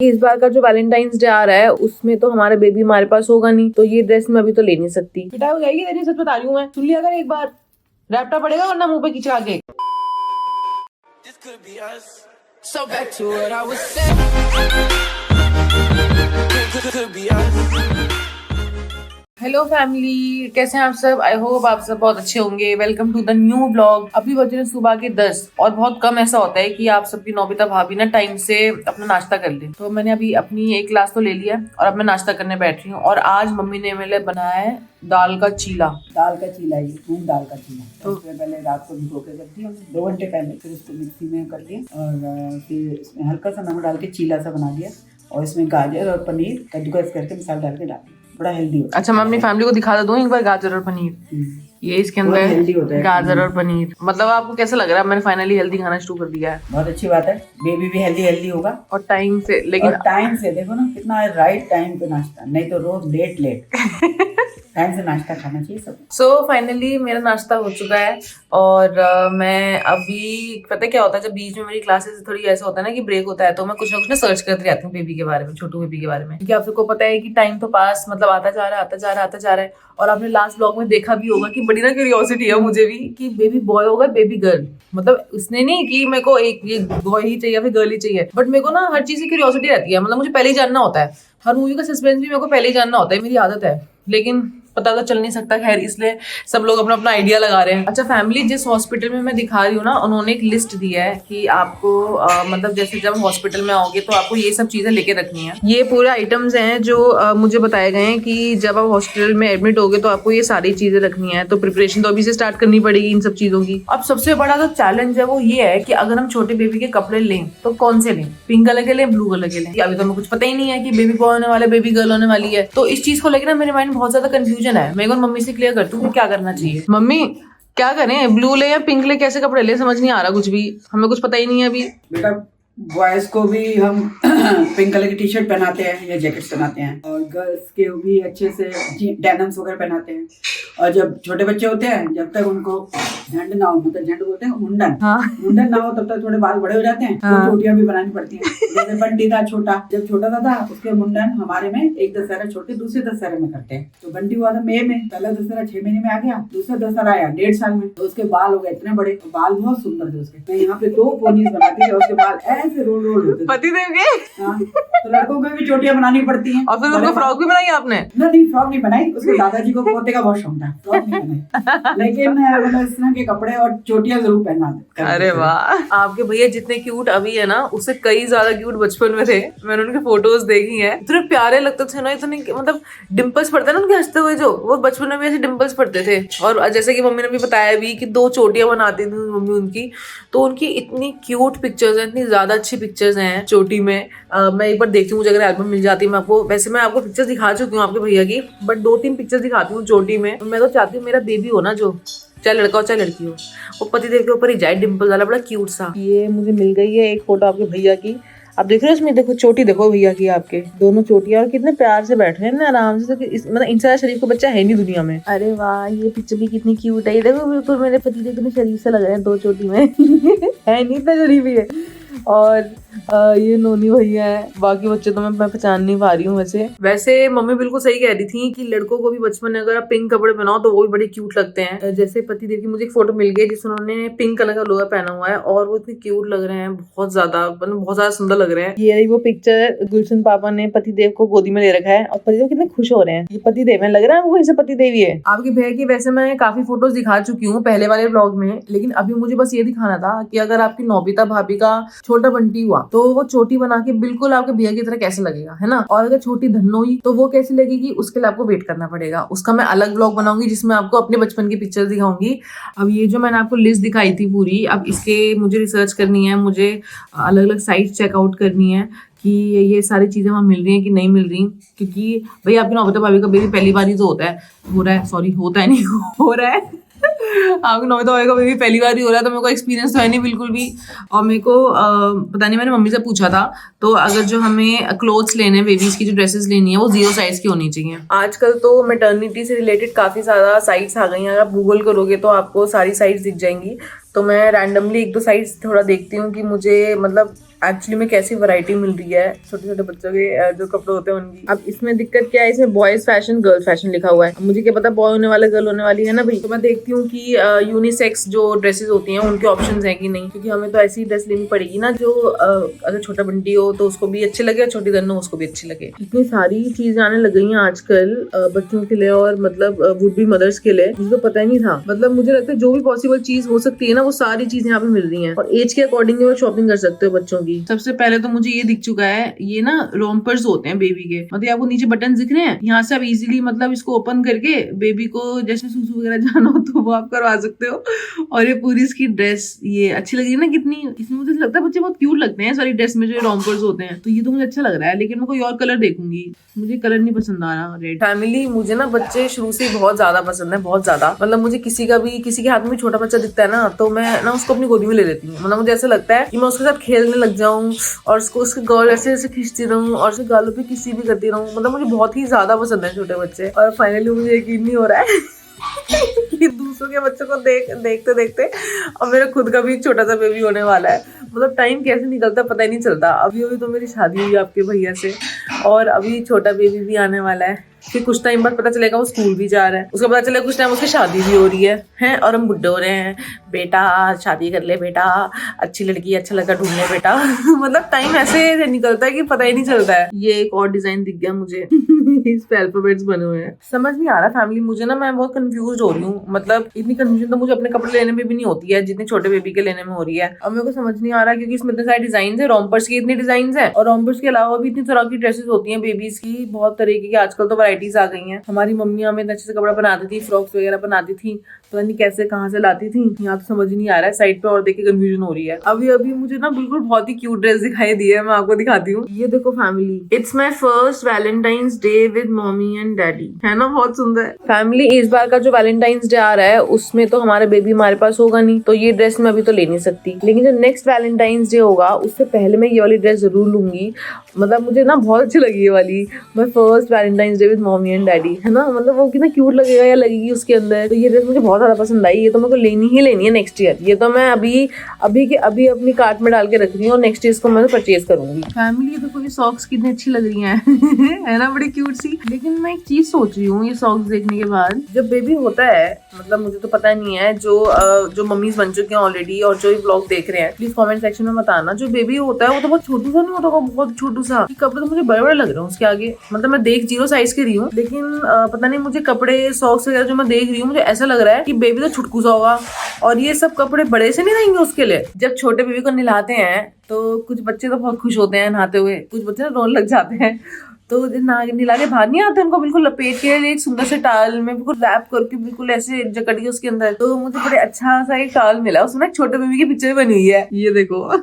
इस बार का जो वैलेंटाइंस डे आ रहा है उसमें तो हमारा बेबी हमारे पास होगा नहीं, तो ये ड्रेस मैं अभी तो ले नहीं सकती। पिटाई हो जाएगी तेरी, सच बता रही हूँ मैं। सुन लिया अगर एक बार रैप्टा पड़ेगा वरना मुंह पे खींचा के। हेलो फैमिली, कैसे हैं आप सब? आई होप आप सब बहुत अच्छे होंगे। Welcome to the new blog. अभी बजे हैं सुबह के 10 और बहुत कम ऐसा होता है कि आप सबकी नौबिता भाभी ना टाइम से अपना नाश्ता कर ले। तो मैंने अभी अपनी एक क्लास तो ले लिया और अब मैं नाश्ता करने बैठ रही हूँ। और आज मम्मी ने मेरे लिए बनाया है दाल का चीला। ये मूंग दाल का चीला। तो पहले रात को भिगो के रख दिया 2 घंटे पहले, फिर उसको मिक्सी में कर दिया और फिर इसमें हल्का सा नमक डाल के चीला सा बना दिया और इसमें गाजर और पनीर कद्दूकस करके मसाला डाल के डाल दिया। बड़ा हेल्दी होता है। अच्छा, मैं अपनी फैमिली को दिखा दूँ एक बार गाजर और पनीर। ये इसके अंदर हेल्दी होता है गाजर और पनीर। मतलब आपको कैसा लग रहा है? मैंने फाइनली हेल्दी खाना शुरू कर दिया है। बहुत अच्छी बात है, बेबी भी हेल्दी होगा और टाइम से। लेकिन टाइम से देखो ना कितना राइट टाइम पे नाश्ता, नहीं तो रोज लेट टाइम से नाश्ता खाना चाहिए सब। सो फाइनली मेरा नाश्ता हो चुका है और मैं अभी, पता है क्या होता है, जब बीच में मेरी क्लासेस थोड़ी ऐसा होता है ना कि ब्रेक होता है, तो मैं कुछ ना कुछ सर्च करती रहती हूँ बेबी के बारे में, छोटू बेबी के बारे में। क्योंकि आप सबको पता है कि टाइम तो पास मतलब आता जा रहा है। और आपने लास्ट ब्लॉग में देखा भी होगा कि बड़ी ना क्यूरियोसिटी है मुझे भी कि बेबी बॉय होगा बेबी गर्ल। मतलब उसने नहीं कि मेरे को एक ये बॉय ही चाहिए या फिर गर्ल ही चाहिए, बट मेरे को ना हर चीज की क्यूरियोसिटी रहती है। मतलब मुझे पहले ही जानना होता है, हर मूवी का सस्पेंस भी मेरे को पहले ही जानना होता है, मेरी आदत है। लेकिन पता तो चल नहीं सकता, खैर इसलिए सब लोग अपना अपना आइडिया लगा रहे हैं। अच्छा फैमिली, जिस हॉस्पिटल में मैं दिखा रही हूँ ना, उन्होंने एक लिस्ट दी है कि आपको मतलब जैसे जब हॉस्पिटल में आओगे तो आपको ये सब चीजें लेके रखनी है। ये पूरे आइटम्स हैं जो मुझे बताए गए हैं कि जब आप हॉस्पिटल में एडमिट होगे तो आपको ये सारी चीजें रखनी है। तो प्रिपरेशन तो अभी से स्टार्ट करनी पड़ेगी इन सब चीजों की। अब सबसे बड़ा जो चैलेंज है वो ये है कि अगर हम छोटे बेबी के कपड़े लें तो कौन से लें, पिंक कलर के लें, ब्लू कलर के लें। अभी तो हमें कुछ पता ही नहीं है कि बेबी बॉय होने वाला है, बेबी गर्ल होने वाली है। तो इस चीज को लेकर ना मेरे माइंड में बहुत ज्यादा कंफ्यूजन है। मैं एक बार मम्मी से क्लियर करती हूँ कि क्या करना चाहिए। मम्मी क्या करें, ब्लू ले या पिंक ले, कैसे कपड़े ले, समझ नहीं आ रहा कुछ भी, हमें कुछ पता ही नहीं है अभी। बेटा बॉयज को भी हम पिंक कलर की टी शर्ट पहनाते हैं या जैकेट्स पहनाते हैं और गर्ल्स के भी अच्छे से डेनिम्स वगैरह पहनाते हैं। और जब छोटे बच्चे होते हैं, जब तक उनको झंड ना हो, मतलब झंड बोलते हैं मुंडन, मुंडन ना हो तब तक थोड़े बाल बड़े हो जाते हैं। तो चोटियां भी बनानी पड़ती हैं। जैसे बंटी था छोटा, जब छोटा था उसके मुंडन हमारे में एक दशहरा छोटे दूसरे दशहरे में करते हैं। तो बंटी हुआ था मई में, पहला दशहरा 6 महीने में आ गया, दूसरा दशहरा आया 1.5 साल में। तो उसके बाल हो गए इतने बड़े, तो बाल बहुत सुंदर थे उसके। मैं यहाँ पे 2 पोनीज बनाती थी और उसके बाल ऐसे रोल होते थे। पतिदेव के तो लड़कों को भी चोटियां बनानी पड़ती हैं। और फिर उनको फ्रॉक भी बनाई आपने? नहीं, फ्रॉक नहीं बनाई। उसके दादाजी को पोते का बहुत शौक था, फ्रॉक नहीं बनाई। लेकिन मतलब इस तरह के कपड़े और चोटियां जरूर पहना दे। अरे वाह, आपके भैया जितने क्यूट अभी है ना, उससे कई ज्यादा क्यूट बचपन में थे। मैंने उनके फोटोज देखी हैं, इतने प्यारे लगते थे ना, इतने मतलब डिम्पल्स पड़ते ना उनके हंसते हुए, जो वो बचपन में भी ऐसे डिम्पल्स पड़ते थे। और जैसे कि मम्मी ने भी बताया भी कि 2 चोटियां बनाती थी मम्मी उनकी, तो उनकी इतनी क्यूट पिक्चर्स हैं, इतनी ज्यादा अच्छी पिक्चर्स हैं चोटी में। मैं एक बार देखती हूँ, मुझे अगर एल्बम मिल जाती है मैं आपको, वैसे मैं आपको पिक्चर्स दिखा चुकी हूँ आपके भैया की, बट 2-3 पिक्चर्स दिखाती हूँ चोटी में। मैं तो चाहती हूँ मेरा बेबी हो ना, जो चाहे लड़का हो चाहे लड़की हो, वो पतिदेव के ऊपर ही जाए, डिम्पल वाला, बड़ा क्यूट सा। ये मुझे मिल गई है एक फोटो आपके भैया की, आप देख रहे हो उसमें, देखो चोटी देखो भैया की, आपके दोनों चोटियां, और कितने प्यार से बैठे हैं ना आराम से। मतलब इंसान शरीफ को बच्चा है नहीं दुनिया में। अरे वाह, ये पिक्चर भी कितनी क्यूट है। ये देखो बिल्कुल मेरे पतिदेव कितने शरीफ से लग रहे हैं 2 चोटी में है नहीं, इतना शरीफ ही है। और ये नोनी भैया है, बाकी बच्चे तो मैं पहचान नहीं पा रही हूँ। वैसे मम्मी बिल्कुल सही कह रही थी कि लड़कों को भी बचपन में अगर आप पिंक कपड़े पहनाओ तो वो भी बड़े क्यूट लगते हैं। जैसे पतिदेव की मुझे एक फोटो मिल गई जिसमें उन्होंने पिंक कलर का लोअर पहना हुआ है और वो इतने क्यूट लग रहे हैं, बहुत ज्यादा, मतलब बहुत ज्यादा सुंदर लग रहे हैं। ये वो पिक्चर गुलशन पापा ने पतिदेव को गोदी में ले रखा है और पतिदेव कितने खुश हो रहे हैं। ये पतिदेव है, लग रहा है वो वैसे पतिदेव ही है आपकी भैया की। वैसे मैं काफी फोटोज दिखा चुकी हूँ पहले वाले ब्लॉग में, लेकिन अभी मुझे बस ये दिखाना था कि अगर आपकी नौबिता भाभी का छोटा बंटी हुआ तो वो चोटी बना के बिल्कुल आपके भैया की तरह कैसे लगेगा, है ना। और अगर छोटी धन्नो हुई तो वो कैसी लगेगी, उसके लिए आपको वेट करना पड़ेगा। उसका मैं अलग ब्लॉग बनाऊंगी जिसमें आपको अपने बचपन की पिक्चर्स दिखाऊंगी। अब ये जो मैंने आपको लिस्ट दिखाई थी पूरी, अब इसके मुझे रिसर्च करनी है, मुझे अलग अलग साइट चेकआउट करनी है कि ये सारी चीजें वहाँ मिल रही हैं कि नहीं मिल रही। क्योंकि भाई आपकी नौबता भाभी का बेबी पहली बार ही तो होता है, होता है नहीं हो रहा है आपको नौबता भाभी का बेबी पहली बार ही हो रहा है, तो मेरे को एक्सपीरियंस तो है नहीं बिल्कुल भी। और मेरे को पता नहीं, मैंने मम्मी से पूछा था, तो अगर जो हमें क्लोथ्स लेने हैं, बेबीज की जो ड्रेसेस लेनी है, वो 0 साइज की होनी चाहिए। आजकल तो मैटर्निटी से रिलेटेड काफी ज्यादा साइट्स आ गई हैं, अगर आप गूगल करोगे तो आपको सारी साइट्स दिख जाएंगी। तो मैं रैंडमली 1-2 साइट्स थोड़ा देखती हूँ कि मुझे मतलब एक्चुअली में कैसी वैरायटी मिल रही है छोटे छोटे बच्चों के जो कपड़े होते हैं उनकी। अब इसमें दिक्कत क्या है, इसमें बॉयज फैशन गर्ल फैशन लिखा हुआ है। अब मुझे क्या पता बॉय होने वाला गर्ल होने वाली है ना भाई, तो मैं देखती हूँ कि यूनिसेक्स जो ड्रेसेस होती हैं उनके ऑप्शंस हैं कि नहीं, क्योंकि हमें तो ऐसी ड्रेस लेनी पड़ेगी ना जो अगर छोटा बंटी हो तो उसको भी अच्छी लगे और छोटी गन्नू उसको भी अच्छी लगे। इतनी सारी चीजें आने लग गई हैं आजकल बच्चों के लिए और मतलब वुड बी मदर्स के लिए, मुझे तो पता ही नहीं था। मतलब मुझे लगता है जो भी पॉसिबल चीज हो सकती है ना वो सारी चीजें यहाँ पे मिल रही हैं और एज के अकॉर्डिंग वो शॉपिंग कर सकते हो बच्चों की। सबसे पहले तो मुझे ये दिख चुका है, ये ना रोम्पर्स होते हैं बेबी के, मतलब आपको नीचे बटन दिख रहे हैं, यहाँ से आप इजीली मतलब इसको ओपन करके बेबी को जैसे सुसु वगैरह जाना हो तो वो आप करवा सकते हो। और ये पूरी इसकी ड्रेस ये अच्छी लगी ना कितनी, इसमें मुझे लगता है बच्चे बहुत क्यूट लगते हैं सारी ड्रेस में जो रोम्पर्स होते हैं, तो ये तो मुझे अच्छा लग रहा है। लेकिन मैं कोई और कलर देखूंगी, मुझे कलर नहीं पसंद आ रहा रेड। फैमिली मुझे ना बच्चे शुरू से बहुत ज्यादा पसंद है, बहुत ज्यादा। मतलब मुझे किसी के हाथ में छोटा बच्चा दिखता है ना तो मैं ना उसको अपनी गोदी में ले लेती हूँ। मतलब मुझे ऐसा लगता है कि मैं उसके साथ खेलने लग जाऊं और उसको उसके गाल ऐसे ऐसे खींचती रहूं और उसके गालों पे किसी भी करती रहूं। मतलब मुझे बहुत ही ज्यादा पसंद है छोटे बच्चे। और फाइनली मुझे यकीन नहीं हो रहा है कि दूसरों के बच्चों को देखते देखते और मेरा खुद का भी एक छोटा सा बेबी होने वाला है। मतलब टाइम कैसे निकलता पता ही नहीं चलता। अभी तो मेरी शादी हुई आपके भैया से और अभी छोटा बेबी भी आने वाला है। फिर कुछ टाइम बाद पता चलेगा वो स्कूल भी जा रहा है, उसका पता चलेगा कुछ टाइम उसकी शादी भी हो रही है और हम बुड्ढे हो रहे हैं। बेटा शादी कर ले बेटा, अच्छी लड़की अच्छा लड़का ढूंढ ले बेटा। मतलब टाइम ऐसे निकलता है कि पता ही नहीं चलता है। ये एक और डिजाइन दिख गया मुझे। इस पे अल्फाबेट्स बने हुए हैं, समझ नहीं आ रहा फैमिली मुझे ना, मैं बहुत कंफ्यूज हो रही हूँ। मतलब इतनी कंफ्यूजन तो मुझे अपने कपड़े लेने में भी नहीं होती है जितने छोटे बेबी के लेने में हो रही है। अब मेरे को समझ नहीं आ रहा क्योंकि इसमें इतने सारे डिजाइन है, रोम्पर्स की इतनी डिजाइन है और रोम्पर्स के अलावा भी इतनी तरह की ड्रेसेस होती हैं बेबीज की, बहुत तरीके की आजकल तो वैरायटीज आ गई हैं। हमारी मम्मी हमें अच्छे से कपड़ा बनाती थी, फ्रॉक्स वगैरह बनाती थी, पता नहीं कैसे कहाँ से लाती थी। यहाँ तो समझ नहीं आ रहा है, साइड पे और देख के कंफ्यूजन हो रही है। अभी मुझे ना बिल्कुल बहुत ही क्यूट ड्रेस दिखाई दी है, मैं आपको दिखाती हूँ। ये देखो family, it's my first Valentine's day with mummy and daddy, है ना बहुत सुंदर। फैमिली इस बार का जो वैलेंटाइंस डे आ रहा है उसमें तो हमारा बेबी हमारे पास होगा नहीं, तो ये ड्रेस मैं अभी तो ले नहीं सकती। लेकिन जो नेक्स्ट वैलेंटाइंस डे होगा उससे पहले मैं ये वाली ड्रेस जरूर लूंगी। मतलब मुझे ना बहुत अच्छी लगी ये वाली, my first Valentine's day with mummy and daddy, है ना। मतलब वो कितना क्यूट लगेगा या लगेगी उसके अंदर, तो ये ड्रेस मुझे बहुत ज्यादा पसंद आई। ये तो मेरे को लेनी ही लेनी है नेक्स्ट ईयर। ये तो मैं अभी अपनी कार्ट में डाल के रख रही हूँ और नेक्स्ट ईयर को मैं परचेज करूंगी। फैमिली ये देखो ये सॉक्स कितनी अच्छी लग रही हैं। है ना, बड़ी क्यूट सी। लेकिन मैं एक चीज सोच रही हूँ ये सॉक्स देखने के बाद, जब बेबी होता है, मतलब मुझे तो पता नहीं है, जो मम्मीज बन चुकी हैं ऑलरेडी और जो व्लॉग देख रहे हैं प्लीज कमेंट सेक्शन में बताना, जो बेबी होता है वो तो बहुत छोटू सा नहीं होता, बहुत छोटू सा। कपड़े तो मुझे बड़े बड़े लग रहे हैं उसके आगे। मतलब मैं देख 0 साइज के रही हूँ, लेकिन पता नहीं मुझे कपड़े सॉक्स वगैरह जो मैं देख रही हूँ मुझे ऐसा लग रहा है कि बेबी तो छुटकू सा होगा और ये सब कपड़े बड़े से नहीं रहेंगे उसके लिए। जब छोटे बेबी को नहलाते हैं तो कुछ बच्चे तो बहुत खुश होते हैं नहाते हुए, कुछ बच्चे ना रोने लग जाते हैं। तो नहला के बाहर नहीं आते, उनको बिल्कुल लपेट के एक सुंदर से टाल में बिल्कुल रैप करके बिल्कुल ऐसे जकड़ के उसके अंदर, तो मुझे बड़े अच्छा सा एक टाल मिला, उसमें एक छोटे बेबी की पिक्चर बनी हुई है। ये देखो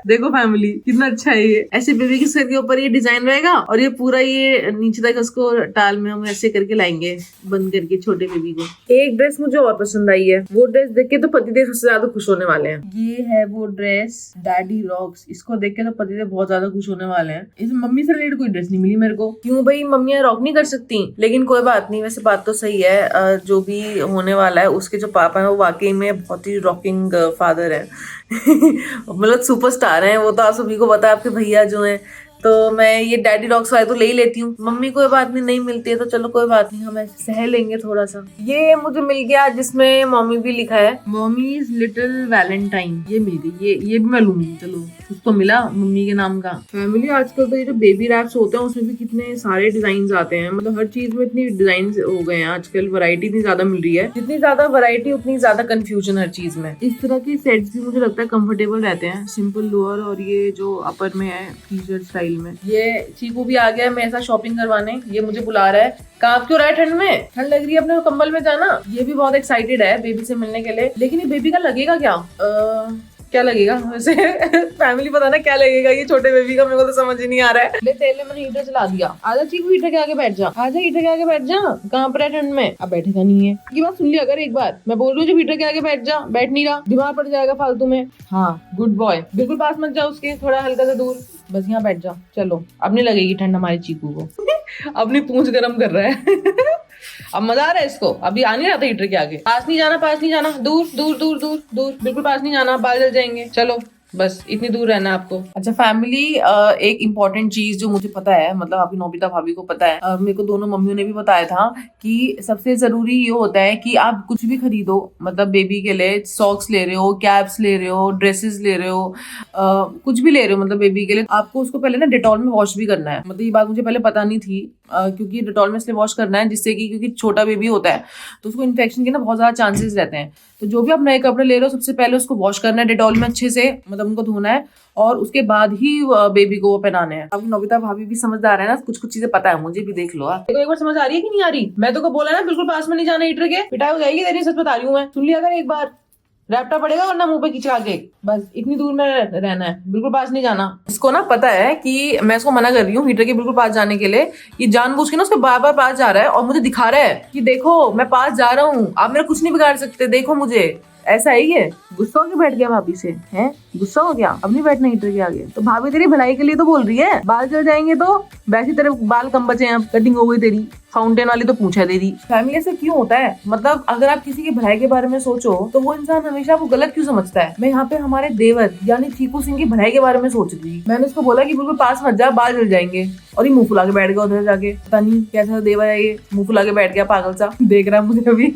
देखो फैमिली कितना अच्छा है ये। ऐसे बेबी के सर के ऊपर ये डिजाइन रहेगा और ये पूरा ये नीचे तक उसको टाल में हम ऐसे करके लाएंगे बंद करके छोटे बेबी को। एक ड्रेस मुझे और पसंद आई है, वो ड्रेस देख के तो पतिदेव सबसे ज्यादा खुश होने वाले हैं। ये है वो ड्रेस डैडी रॉक्स, इसको देख के तो पतिदेव बहुत ज्यादा खुश होने वाले हैं। इस मम्मी से रिलेटेड कोई ड्रेस नहीं मिली मेरे को, क्यों भाई मम्मियाँ रॉक नहीं कर सकती। लेकिन कोई बात नहीं, वैसे बात तो सही है, जो भी होने वाला है उसके जो पापा है वो वाकई में बहुत ही रॉकिंग फादर है। मतलब सुपरस्टार हैं वो, तो आप सभी को पता है आपके भैया जो हैं। तो मैं ये डैडी रॉक्स वाले तो ले ही लेती हूँ। मम्मी कोई बात नहीं मिलती है तो चलो कोई बात नहीं, हम ऐसे सह लेंगे थोड़ा सा। ये मुझे मिल गया जिसमें मम्मी भी लिखा है, मम्मीज लिटिल वैलेंटाइन, ये मिल गई। ये भी मैं लूंगी, चलो कुछ तो मिला मम्मी के नाम का। फैमिली आजकल तो ये जो बेबी रैप्स होते हैं उसमें भी कितने सारे डिजाइन आते हैं। मतलब हर चीज में इतनी डिजाइन हो गए हैं आजकल, वैरायटी इतनी ज्यादा मिल रही है। जितनी ज्यादा वैरायटी उतनी ज्यादा कंफ्यूजन हर चीज में। इस तरह के सेट्स भी मुझे लगता है कंफर्टेबल रहते हैं, सिंपल लोअर और ये जो अपर में है टी-शर्ट स्टाइल में। ये चीकू भी आ गया है मेरे साथ शॉपिंग करवाने, ये मुझे बुला रहा है। कहाँ क्यों रहा है, ठंड में ठंड लग रही है अपने कंबल में जाना। ये भी बहुत एक्साइटेड है बेबी से मिलने के लिए, लेकिन ये बेबी का लगेगा क्या लगेगा वैसे। फैमिली पता ना क्या लगेगा ये छोटे बेबी का, मेरे को तो समझ ही नहीं आ रहा है। ले तेल में मैंने हीटर चला दिया, आजा चीकू हीटर के आगे बैठ जा, आजा हीटर के आगे बैठ जा। कहाँ पर है ठंड में, अब बैठेगा नहीं है। ये बात सुन लिया अगर एक बार, मैं बोल रही हूँ जब हीटर के आगे बैठ जा, बैठ नहीं रहा, बीमार पड़ जाएगा फालतू में। हाँ गुड बॉय, बिल्कुल पास मत जा उसके, थोड़ा हल्का सा दूर, बस यहाँ बैठ जा। चलो अब नहीं लगेगी ठंड हमारे चीकू को। अपनी पूंछ गरम कर रहा है। अब मजा आ रहा है इसको, अभी आ नहीं रहा था हीटर के आगे। पास नहीं जाना, दूर दूर दूर दूर दूर, बिल्कुल पास नहीं जाना, बाल जल जाएंगे। चलो बस इतनी दूर रहना है आपको। अच्छा फैमिली, एक इम्पॉर्टेंट चीज जो मुझे पता है, मतलब आपकी नोबिता भाभी को पता है, मेरे को दोनों मम्मियों ने भी बताया था कि सबसे जरूरी ये होता है कि आप कुछ भी खरीदो, मतलब बेबी के लिए सॉक्स ले रहे हो, कैप्स ले रहे हो, ड्रेसेस ले रहे हो, कुछ भी ले रहे हो मतलब बेबी के लिए, आपको उसको पहले ना डेटॉल में वॉश भी करना है। मतलब ये बात मुझे पहले पता नहीं थी, क्योंकि डेटॉल में इसलिए वॉश करना है जिससे कि क्योंकि छोटा बेबी होता है तो उसको इन्फेक्शन के ना बहुत ज्यादा चांसेस रहते हैं। तो जो भी आप नए कपड़े ले रहे हो सबसे पहले उसको वॉश करना है डेटॉल में अच्छे से, मतलब उनको धोना है और उसके बाद ही बेबी को वो पहनाने हैं। अब नोबिता भाभी भी समझदार है ना, कुछ कुछ चीजें पता है, मुझे भी देख लो। देखो एक बार समझ आ रही है कि नहीं आ रही? मैं तो को बोला ना बिल्कुल पास में नहीं जाना हीटर के, पिटाई हो जाएगी तेरी, सच बता रही हूँ मैं। सुन लिया अगर एक बार रैपटा पड़ेगा वरना मुंह पे खिंचा के, बस इतनी दूर में रहना है, बिल्कुल पास नहीं जाना। इसको ना पता है कि मैं इसको मना कर रही हूँ हीटर के बिल्कुल पास जाने के लिए, ये जानबूझ के ना उसके बार बार पास जा रहा है और मुझे दिखा रहा है कि देखो मैं पास जा रहा हूँ, आप मेरा कुछ नहीं बिगाड़ सकते, देखो मुझे। ऐसा है ये, गुस्सा होके बैठ गया भाभी से, है गुस्सा हो गया, अब नहीं बैठना हीटर के आगे। तो भाभी तेरी भलाई के लिए तो बोल रही है, बाल जल जाएंगे तो वैसे तेरे बाल कम बचे हैं, अब कटिंग हो गई तेरी, फाउंटेन वाली तो पूछा है तेरी। फैमिली ऐसे क्यों होता है? मतलब अगर आप किसी की भलाई के बारे में सोचो तो वो इंसान हमेशा वो गलत क्यों समझता है? मैं यहाँ पे हमारे देवर यानी चीकू सिंह की भलाई के बारे में सोच रही थी। मैंने उसको बोला कि बिल्कुल पास मत जा, बाल जल जाएंगे, और ये मुंह फुला के बैठ गया उधर जाके। पता नहीं कैसा देवर है ये, मुंह फुला के बैठ गया पागल सा, देख रहा है मुझे अभी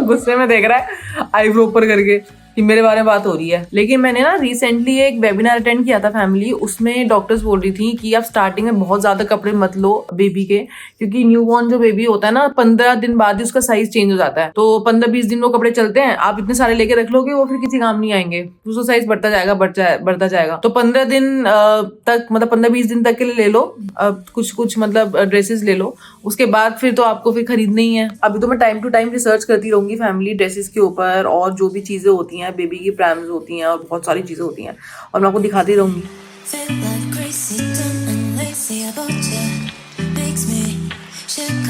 गुस्से में देख रहा है आईब्रो ऊपर करके कि मेरे बारे में बात हो रही है। लेकिन मैंने ना रिसेंटली एक वेबिनार अटेंड किया था फैमिली, उसमें डॉक्टर्स बोल रही थी कि आप स्टार्टिंग में बहुत ज्यादा कपड़े मत लो बेबी के, क्योंकि न्यूबॉर्न जो बेबी होता है ना 15 दिन बाद ही उसका साइज चेंज हो जाता है। तो 15-20 दिन वो कपड़े चलते हैं, आप इतने सारे लेके रख लोगे वो फिर किसी काम नहीं आएंगे, उसका साइज बढ़ता जाएगा बढ़ता जाएगा। तो 15 दिन तक, मतलब 15-20 दिन तक के लिए ले लो, कुछ कुछ मतलब ड्रेसेस ले लो, उसके बाद फिर तो आपको फिर खरीदनी ही है। अभी तो मैं टाइम टू टाइम रिसर्च करती रहूंगी फैमिली ड्रेसेस के ऊपर, और जो भी चीजें होती हैं, बेबी की प्रैम्स होती हैं और बहुत सारी चीजें होती हैं, और मैं आपको दिखाती रहूंगी। Feel like crazy, dumb and lazy about you. Makes me shake